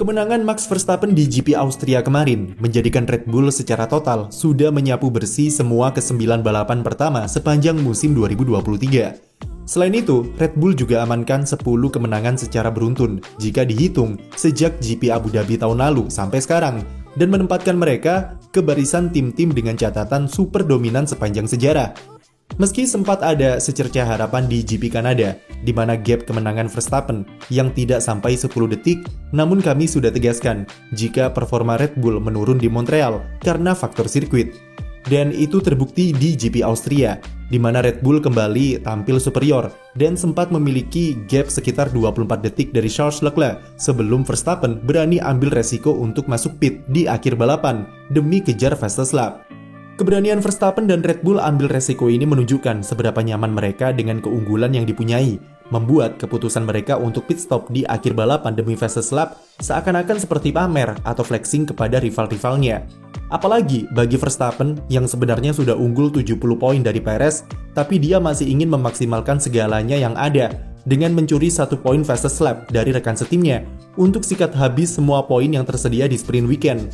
Kemenangan Max Verstappen di GP Austria kemarin menjadikan Red Bull secara total sudah menyapu bersih semua ke-9 balapan pertama sepanjang musim 2023. Selain itu, Red Bull juga amankan 10 kemenangan secara beruntun jika dihitung sejak GP Abu Dhabi tahun lalu sampai sekarang, dan menempatkan mereka ke barisan tim-tim dengan catatan super dominan sepanjang sejarah. Meski sempat ada secercah harapan di GP Kanada, di mana gap kemenangan Verstappen yang tidak sampai 10 detik, namun kami sudah tegaskan jika performa Red Bull menurun di Montreal karena faktor sirkuit. Dan itu terbukti di GP Austria, di mana Red Bull kembali tampil superior dan sempat memiliki gap sekitar 24 detik dari Charles Leclerc sebelum Verstappen berani ambil resiko untuk masuk pit di akhir balapan demi kejar fastest lap. Keberanian Verstappen dan Red Bull ambil resiko ini menunjukkan seberapa nyaman mereka dengan keunggulan yang dipunyai, membuat keputusan mereka untuk pit stop di akhir balapan demi fastest lap seakan-akan seperti pamer atau flexing kepada rival-rivalnya. Apalagi bagi Verstappen yang sebenarnya sudah unggul 70 poin dari Perez, tapi dia masih ingin memaksimalkan segalanya yang ada dengan mencuri 1 poin fastest lap dari rekan setimnya untuk sikat habis semua poin yang tersedia di sprint weekend.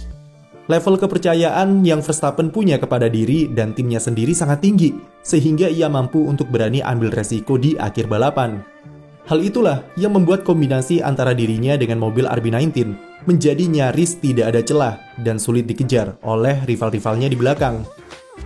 Level kepercayaan yang Verstappen punya kepada diri dan timnya sendiri sangat tinggi, sehingga ia mampu untuk berani ambil resiko di akhir balapan. Hal itulah yang membuat kombinasi antara dirinya dengan mobil RB19 menjadi nyaris tidak ada celah dan sulit dikejar oleh rival-rivalnya di belakang.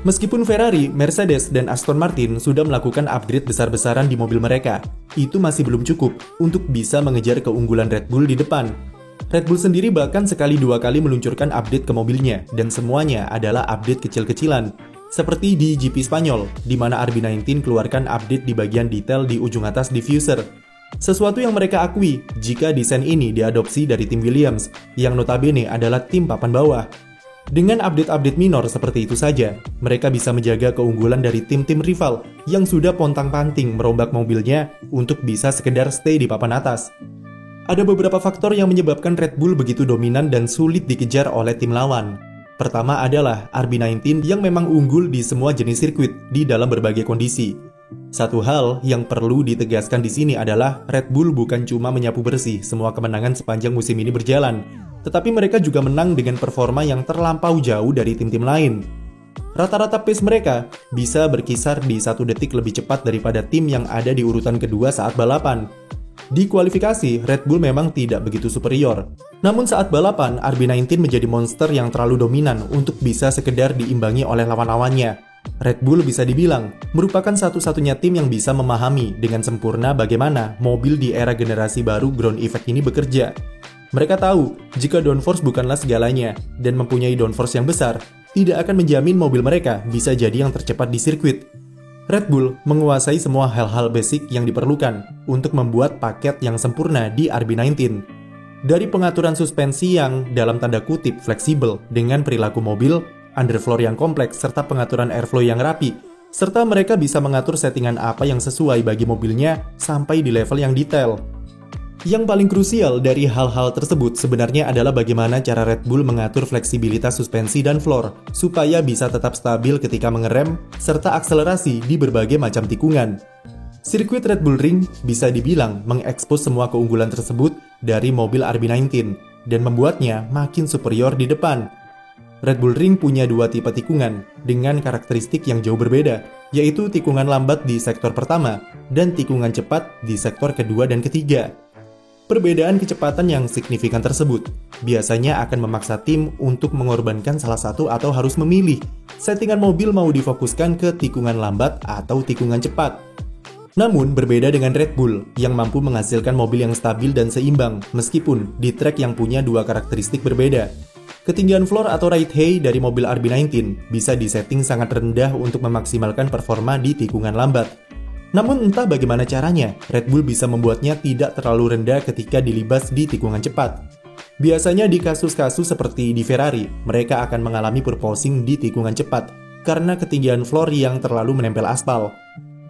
Meskipun Ferrari, Mercedes, dan Aston Martin sudah melakukan upgrade besar-besaran di mobil mereka, itu masih belum cukup untuk bisa mengejar keunggulan Red Bull di depan. Red Bull sendiri bahkan sekali dua kali meluncurkan update ke mobilnya, dan semuanya adalah update kecil-kecilan. Seperti di GP Spanyol, di mana RB19 keluarkan update di bagian detail di ujung atas diffuser. Sesuatu yang mereka akui jika desain ini diadopsi dari tim Williams, yang notabene adalah tim papan bawah. Dengan update-update minor seperti itu saja, mereka bisa menjaga keunggulan dari tim-tim rival yang sudah pontang-panting merombak mobilnya untuk bisa sekedar stay di papan atas. Ada beberapa faktor yang menyebabkan Red Bull begitu dominan dan sulit dikejar oleh tim lawan. Pertama adalah RB19 yang memang unggul di semua jenis sirkuit di dalam berbagai kondisi. Satu hal yang perlu ditegaskan di sini adalah Red Bull bukan cuma menyapu bersih semua kemenangan sepanjang musim ini berjalan, tetapi mereka juga menang dengan performa yang terlampau jauh dari tim-tim lain. Rata-rata pace mereka bisa berkisar di 1 detik lebih cepat daripada tim yang ada di urutan kedua saat balapan. Di kualifikasi, Red Bull memang tidak begitu superior. Namun saat balapan, RB19 menjadi monster yang terlalu dominan untuk bisa sekedar diimbangi oleh lawan-lawannya. Red Bull bisa dibilang merupakan satu-satunya tim yang bisa memahami dengan sempurna bagaimana mobil di era generasi baru ground effect ini bekerja. Mereka tahu jika downforce bukanlah segalanya, dan mempunyai downforce yang besar tidak akan menjamin mobil mereka bisa jadi yang tercepat di sirkuit. Red Bull menguasai semua hal-hal basic yang diperlukan untuk membuat paket yang sempurna di RB19. Dari pengaturan suspensi yang dalam tanda kutip fleksibel dengan perilaku mobil, underfloor yang kompleks, serta pengaturan airflow yang rapi, serta mereka bisa mengatur settingan apa yang sesuai bagi mobilnya sampai di level yang detail. Yang paling krusial dari hal-hal tersebut sebenarnya adalah bagaimana cara Red Bull mengatur fleksibilitas suspensi dan floor supaya bisa tetap stabil ketika mengerem serta akselerasi di berbagai macam tikungan. Sirkuit Red Bull Ring bisa dibilang mengekspos semua keunggulan tersebut dari mobil RB19 dan membuatnya makin superior di depan. Red Bull Ring punya 2 tipe tikungan dengan karakteristik yang jauh berbeda, yaitu tikungan lambat di sektor pertama dan tikungan cepat di sektor kedua dan ketiga. Perbedaan kecepatan yang signifikan tersebut biasanya akan memaksa tim untuk mengorbankan salah satu atau harus memilih settingan mobil mau difokuskan ke tikungan lambat atau tikungan cepat. Namun berbeda dengan Red Bull yang mampu menghasilkan mobil yang stabil dan seimbang meskipun di trek yang punya 2 karakteristik berbeda. Ketinggian floor atau ride height dari mobil RB19 bisa disetting sangat rendah untuk memaksimalkan performa di tikungan lambat. Namun entah bagaimana caranya, Red Bull bisa membuatnya tidak terlalu rendah ketika dilibas di tikungan cepat. Biasanya di kasus-kasus seperti di Ferrari, mereka akan mengalami purposing di tikungan cepat karena ketinggian floor yang terlalu menempel aspal.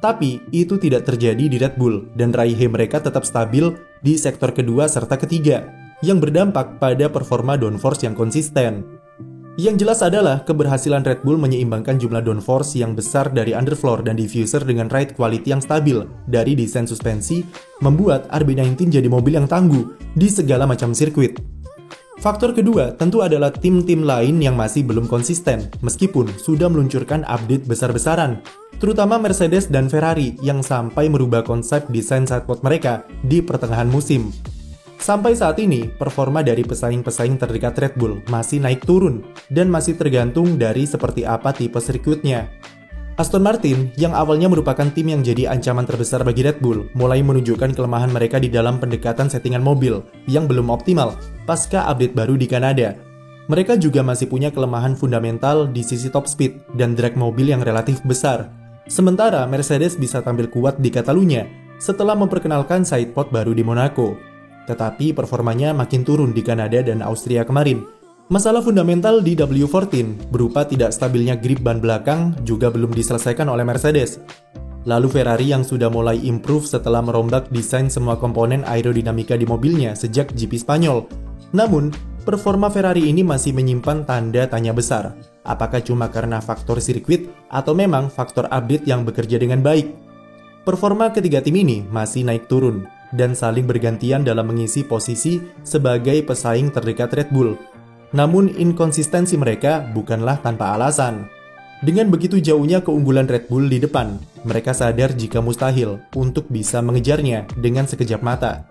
Tapi itu tidak terjadi di Red Bull dan raihe mereka tetap stabil di sektor kedua serta ketiga, yang berdampak pada performa downforce yang konsisten. Yang jelas adalah keberhasilan Red Bull menyeimbangkan jumlah downforce yang besar dari underfloor dan diffuser dengan ride quality yang stabil dari desain suspensi membuat RB19 jadi mobil yang tangguh di segala macam sirkuit. Faktor kedua tentu adalah tim-tim lain yang masih belum konsisten, meskipun sudah meluncurkan update besar-besaran, terutama Mercedes dan Ferrari yang sampai merubah konsep desain sidepod mereka di pertengahan musim. Sampai saat ini, performa dari pesaing-pesaing terdekat Red Bull masih naik turun dan masih tergantung dari seperti apa tipe sirkuitnya. Aston Martin, yang awalnya merupakan tim yang jadi ancaman terbesar bagi Red Bull, mulai menunjukkan kelemahan mereka di dalam pendekatan settingan mobil yang belum optimal pasca update baru di Kanada. Mereka juga masih punya kelemahan fundamental di sisi top speed dan drag mobil yang relatif besar. Sementara Mercedes bisa tampil kuat di Catalunya setelah memperkenalkan sidepod baru di Monaco. Tetapi performanya makin turun di Kanada dan Austria kemarin. Masalah fundamental di W14 berupa tidak stabilnya grip ban belakang juga belum diselesaikan oleh Mercedes. Lalu Ferrari yang sudah mulai improve setelah merombak desain semua komponen aerodinamika di mobilnya sejak GP Spanyol. Namun, performa Ferrari ini masih menyimpan tanda tanya besar. Apakah cuma karena faktor sirkuit atau memang faktor update yang bekerja dengan baik? Performa ketiga tim ini masih naik turun dan saling bergantian dalam mengisi posisi sebagai pesaing terdekat Red Bull. Namun inkonsistensi mereka bukanlah tanpa alasan. Dengan begitu jauhnya keunggulan Red Bull di depan, mereka sadar jika mustahil untuk bisa mengejarnya dengan sekejap mata.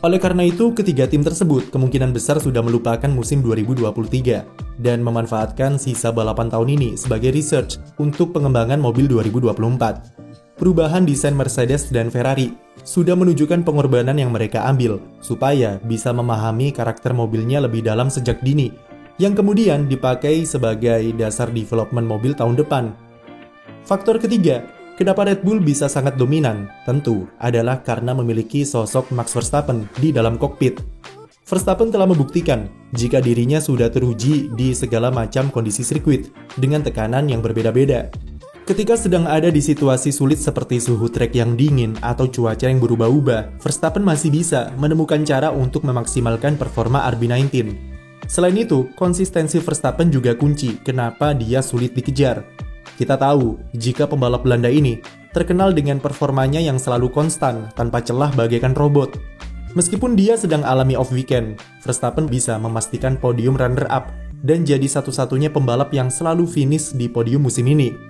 Oleh karena itu, ketiga tim tersebut kemungkinan besar sudah melupakan musim 2023 dan memanfaatkan sisa balapan tahun ini sebagai research untuk pengembangan mobil 2024. Perubahan desain Mercedes dan Ferrari sudah menunjukkan pengorbanan yang mereka ambil supaya bisa memahami karakter mobilnya lebih dalam sejak dini, yang kemudian dipakai sebagai dasar development mobil tahun depan. Faktor ketiga, kenapa Red Bull bisa sangat dominan, tentu adalah karena memiliki sosok Max Verstappen di dalam kokpit. Verstappen telah membuktikan jika dirinya sudah teruji di segala macam kondisi sirkuit dengan tekanan yang berbeda-beda. Ketika sedang ada di situasi sulit seperti suhu trek yang dingin atau cuaca yang berubah-ubah, Verstappen masih bisa menemukan cara untuk memaksimalkan performa RB19. Selain itu, konsistensi Verstappen juga kunci kenapa dia sulit dikejar. Kita tahu, jika pembalap Belanda ini terkenal dengan performanya yang selalu konstan tanpa celah bagaikan robot. Meskipun dia sedang alami off weekend, Verstappen bisa memastikan podium runner-up dan jadi satu-satunya pembalap yang selalu finish di podium musim ini.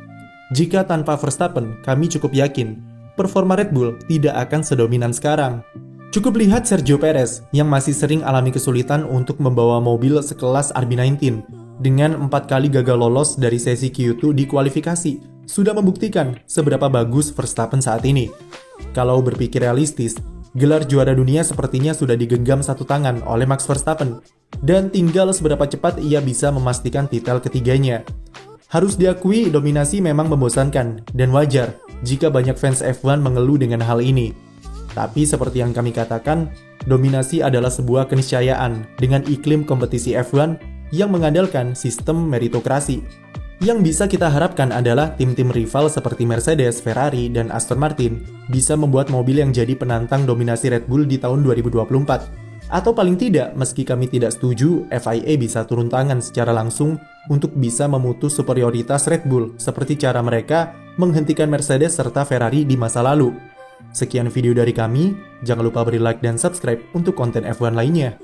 Jika tanpa Verstappen, kami cukup yakin performa Red Bull tidak akan sedominan sekarang. Cukup lihat Sergio Perez yang masih sering alami kesulitan untuk membawa mobil sekelas RB19 dengan 4 kali gagal lolos dari sesi Q2 di kualifikasi sudah membuktikan seberapa bagus Verstappen saat ini. Kalau berpikir realistis, gelar juara dunia sepertinya sudah digenggam satu tangan oleh Max Verstappen dan tinggal seberapa cepat ia bisa memastikan titel ketiganya. Harus diakui, dominasi memang membosankan dan wajar jika banyak fans F1 mengeluh dengan hal ini. Tapi seperti yang kami katakan, dominasi adalah sebuah keniscayaan dengan iklim kompetisi F1 yang mengandalkan sistem meritokrasi. Yang bisa kita harapkan adalah tim-tim rival seperti Mercedes, Ferrari, dan Aston Martin bisa membuat mobil yang jadi penantang dominasi Red Bull di tahun 2024. Atau paling tidak, meski kami tidak setuju, FIA bisa turun tangan secara langsung untuk bisa memutus superioritas Red Bull seperti cara mereka menghentikan Mercedes serta Ferrari di masa lalu. Sekian video dari kami, jangan lupa beri like dan subscribe untuk konten F1 lainnya.